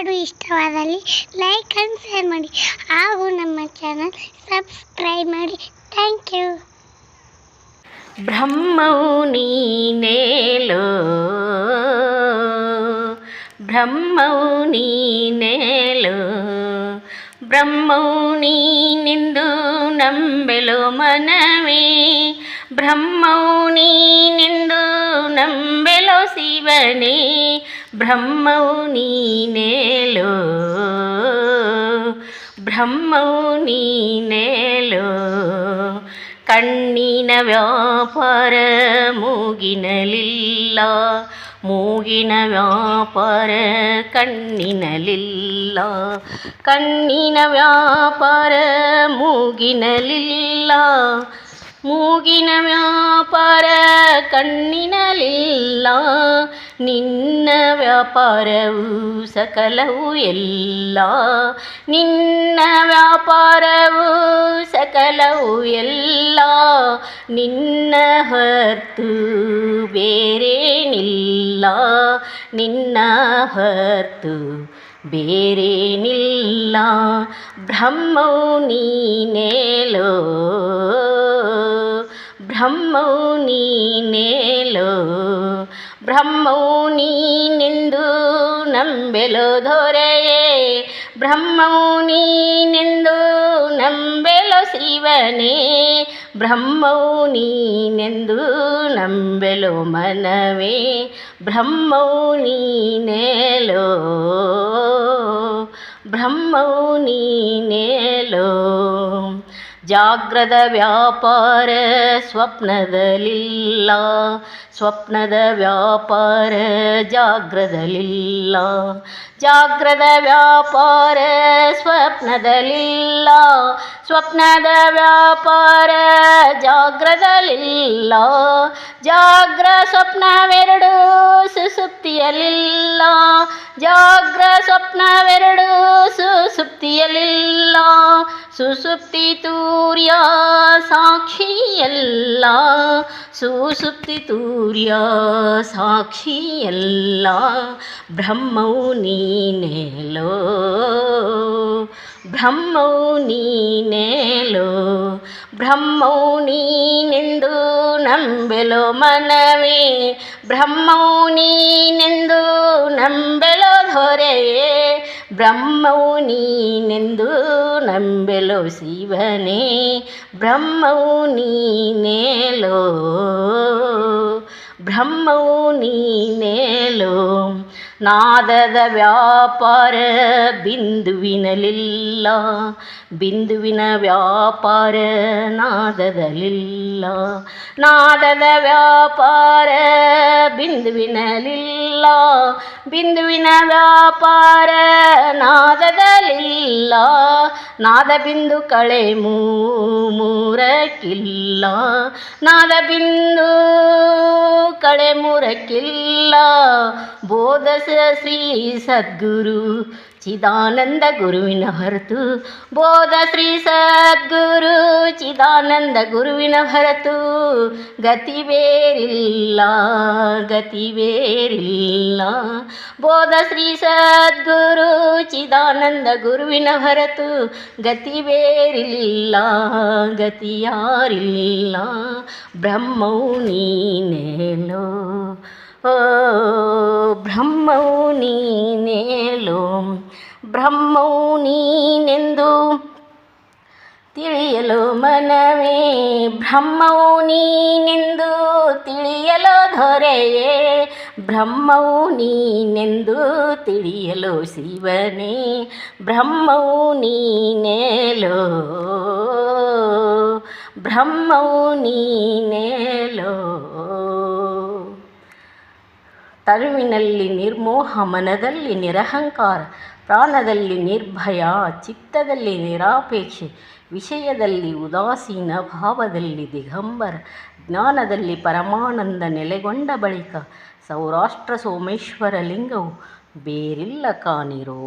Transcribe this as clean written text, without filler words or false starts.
ಹಾಡು ಇಷ್ಟವಾದಲ್ಲಿ like and share ಮಾಡಿ ಹಾಗೂ ನಮ್ಮ ಚಾನಲ್ ಸಬ್ಸ್ಕ್ರೈಬ್ ಮಾಡಿ. Thank you. ಬ್ರಹ್ಮವು ನೀನೇಲೋ, ಬ್ರಹ್ಮವು ನೀನೇಲೋ, ಬ್ರಹ್ಮವು ನೀನೆಂದು ನಂಬೆಲೋ ಮನವೇ, ಬ್ರಹ್ಮವು ನೀನೆಂದು ನಂಬೆಲೋ ಶಿವನೇ, ಬ್ರಹ್ಮವು ನೀನೇಲೋ, ಬ್ರಹ್ಮವು ನೀನೇಲೋ. ಕಣ್ಣಿನ ವ್ಯಾಪಾರ ಮೂಗಿನಲಿಲ್ಲ, ಮೂಗಿನ ವ್ಯಾಪಾರ ಕಣ್ಣಿನಲಿಲ್ಲ, ಕಣ್ಣಿನ ವ್ಯಾಪಾರ ಮೂಗಿನಲಿಲ್ಲ, ಮೂಗಿನ ವ್ಯಾಪಾರ ಕಣ್ಣಿನಲಿಲ್ಲ. ನಿನ್ನ ವ್ಯಾಪಾರವು ಸಕಲವು ಎಲ್ಲ, ನಿನ್ನ ವ್ಯಾಪಾರವು ಸಕಲವು ಎಲ್ಲ, ನಿನ್ನ ಹೊರತು ಬೇರೇನಿಲ್ಲ, ನಿನ್ನ ಹೊರತು ಬೇರೇನಿಲ್ಲ. ಬ್ರಹ್ಮವು ನೀನೇಲೋ, ಬ್ರಹ್ಮವು ನೀನೇಲೋ, ಬ್ರಹ್ಮವು ನೀನೆಂದು ನಂಬೆಲೋ ದೊರೆಯೇ, ಬ್ರಹ್ಮವು ನೀನೆಂದು ನಂಬೆಲೋ ಶಿವನೇ, ಬ್ರಹ್ಮವು ನೀನೆಂದು ನಂಬೆಲೋ ಮನವೇ, ಬ್ರಹ್ಮವು ನೀನೇಲೋ, ಬ್ರಹ್ಮವು ನೀನೇಲೋ. ಜಾಗ್ರದ ವ್ಯಾಪಾರ ಸ್ವಪ್ನದಲ್ಲಿಲ್ಲ, ಸ್ವಪ್ನದ ವ್ಯಾಪಾರ ಜಾಗ್ರದಲ್ಲಿಲ್ಲ, ಜಾಗ್ರದ ವ್ಯಾಪಾರ ಸ್ವಪ್ನದಲ್ಲಿಲ್ಲ, ಸ್ವಪ್ನದ ವ್ಯಾಪಾರ ಜಾಗ್ರದಲ್ಲಿಲ್ಲ, ಜಾಗ್ರ ಸ್ವಪ್ನವೆರಡು ಸುಸುಪ್ತಿಯಲಿಲ್ಲ, ಜಾಗ್ರ ಸ್ವಪ್ನವೆರಡು ಸುಸುಪ್ತಿಯಲಿಲ್ಲ, ಸುಸುಪ್ತಿ ತೂರ್ಯ ಸಾಕ್ಷಿಯಲ್ಲ, ಸುಸುಪ್ತಿ ತೂರ್ಯ ಸಾಕ್ಷಿಯಲ್ಲ. ಬ್ರಹ್ಮವು ನೀನೇಲೋ, ಬ್ರಹ್ಮವು ನೀನೇಲೋ, ಬ್ರಹ್ಮವು ನೀನೆಂದು ನಂಬೆಲೋ ಮನವೇ, ಬ್ರಹ್ಮವು ನೀನೆಂದು ನಂಬೆಲೋ ದೊರೆಯೇ, ಬ್ರಹ್ಮವು ನೀನೆಂದು ನಂಬೆಲೋ ಶಿವನೇ, ಬ್ರಹ್ಮವು ನೀನೇಲೋ, ಬ್ರಹ್ಮವು ನೀನೇಲೋ. ನಾದದ ವ್ಯಾಪಾರ ಬಿಂದುವಿನಲಿಲ್ಲ, ಬಿಂದುವಿನ ವ್ಯಾಪಾರ ನಾದದಲ್ಲಿಲ್ಲ, ನಾದದ ವ್ಯಾಪಾರ ಬಿಂದುವಿನಲಿಲ್ಲ, ಬಿಂದುವಿನ ವ್ಯಾಪಾರ ನಾದದಲ್ಲಿಲ್ಲ, ನಾದ ಬಿಂದು ಕಳೆ ಮೂರಕ್ಕಿಲ್ಲ, ನಾದ ಬಿಂದು ಕಳೆ ಮೂರಕ್ಕಿಲ್ಲ. ಬೋಧ ಶ್ರೀ ಸದ್ಗುರು ಚಿದಾನಂದ ಗುರುವಿನ ಹೊರತು, ಬೋಧ ಶ್ರೀ ಸದ್ಗುರು ಚಿದಾನಂದ ಗುರುವಿನ ಹೊರತು ಗತಿ ಬೇರಿಲ್ಲ, ಗತಿ ಬೇರಿಲ್ಲ. ಬೋಧ ಶ್ರೀ ಸದ್ಗುರು ಚಿದಾನಂದ ಗುರುವಿನ ಹೊರತು ಗತಿ ಬೇರಿಲ್ಲ, ಗತಿ ಯಾರಿಲ್ಲ. ಬ್ರಹ್ಮವು ನೀನೇಲೋ, ಓ ಬ್ರಹ್ಮವು ನೀನೇಲೋ, ಬ್ರಹ್ಮವು ನೀನೆಂದು ತಿಳಿಯಲು ಮನವೇ, ಬ್ರಹ್ಮವು ನೀನೆಂದು ತಿಳಿಯಲು ದೊರೆಯೇ, ಬ್ರಹ್ಮವು ನೀನೆಂದು ತಿಳಿಯಲು ಶಿವನೇ, ಬ್ರಹ್ಮವು ನೀನೇಲೋ, ಬ್ರಹ್ಮವು ನೀನೇಲೋ. ತನುವಿನಲ್ಲಿ ನಿರ್ಮೋಹ, ಮನದಲ್ಲಿ ನಿರಹಂಕಾರ, ಪ್ರಾಣದಲ್ಲಿ ನಿರ್ಭಯ, ಚಿತ್ತದಲ್ಲಿ ನಿರಾಪೇಕ್ಷೆ, ವಿಷಯದಲ್ಲಿ ಉದಾಸೀನ, ಭಾವದಲ್ಲಿ ದಿಗಂಬರ, ಜ್ಞಾನದಲ್ಲಿ ಪರಮಾನಂದ ನೆಲೆಗೊಂಡ ಬಳಿಕ ಸೌರಾಷ್ಟ್ರ ಸೋಮೇಶ್ವರ ಲಿಂಗವು ಬೇರಿಲ್ಲ ಕಾಣಿರೋ.